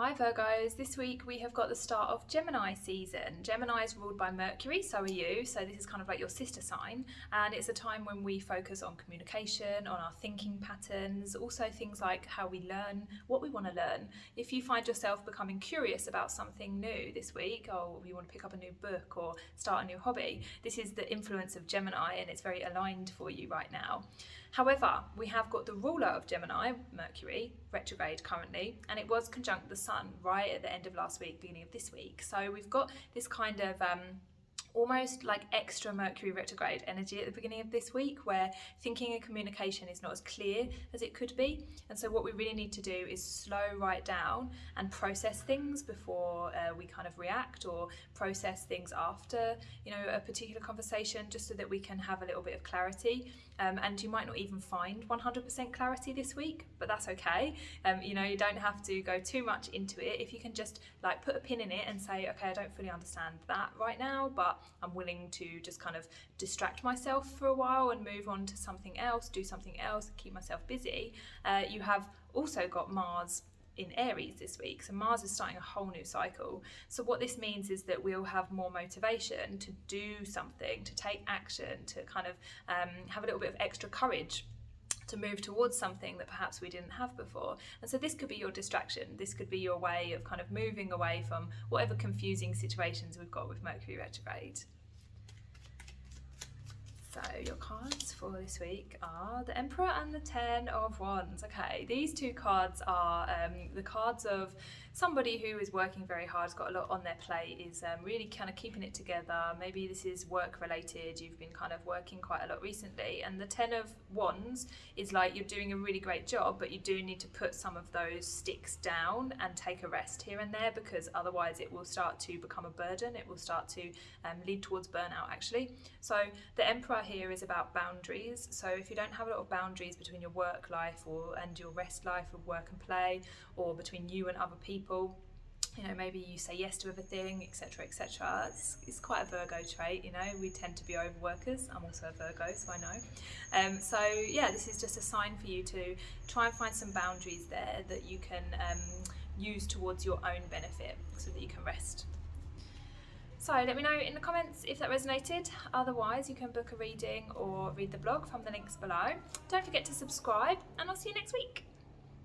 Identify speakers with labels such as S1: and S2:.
S1: Hi Virgos, this week we have got the start of Gemini season. Gemini is ruled by Mercury, so are you, so this is kind of like your sister sign, and it's a time when we focus on communication, on our thinking patterns, also things like how we learn, what we want to learn. If you find yourself becoming curious about something new this week, or you want to pick up a new book or start a new hobby, this is the influence of Gemini and it's very aligned for you right now. However, we have got the ruler of Gemini, Mercury, retrograde currently, and it was conjunct the Sun right at the end of last week, beginning of this week. So we've got this kind of almost like extra Mercury retrograde energy at the beginning of this week, where thinking and communication is not as clear as it could be. And so what we really need to do is slow right down and process things before we kind of react, or process things after, a particular conversation, just so that we can have a little bit of clarity. And you might not even find 100% clarity this week, but that's okay. You don't have to go too much into it. If you can just put a pin in it and say, okay, I don't fully understand that right now, but I'm willing to just kind of distract myself for a while and move on to something else, do something else, keep myself busy. You have also got Mars in Aries this week. So Mars is starting a whole new cycle. So what this means is that we'll have more motivation to do something, to take action, to kind of have a little bit of extra courage to move towards something that perhaps we didn't have before. And so this could be your distraction. This could be your way of kind of moving away from whatever confusing situations we've got with Mercury retrograde. So your cards for this week are the Emperor and the Ten of Wands. Okay, these two cards are the cards of somebody who is working very hard, has got a lot on their plate, is really kind of keeping it together. Maybe this is work related, you've been kind of working quite a lot recently. And the Ten of Wands is like you're doing a really great job, but you do need to put some of those sticks down and take a rest here and there, because otherwise it will start to become a burden. It will start to lead towards burnout actually. So the Emperor here is about boundaries. So if you don't have a lot of boundaries between your work life and your rest life of work and play, or between you and other people, maybe you say yes to everything, etc., etc. It's quite a Virgo trait, we tend to be overworkers. I'm also a Virgo, so I know. So yeah, this is just a sign for you to try and find some boundaries there that you can use towards your own benefit, so that you can rest. So let me know in the comments if that resonated. Otherwise, you can book a reading or read the blog from the links below. Don't forget to subscribe, and I'll see you next week.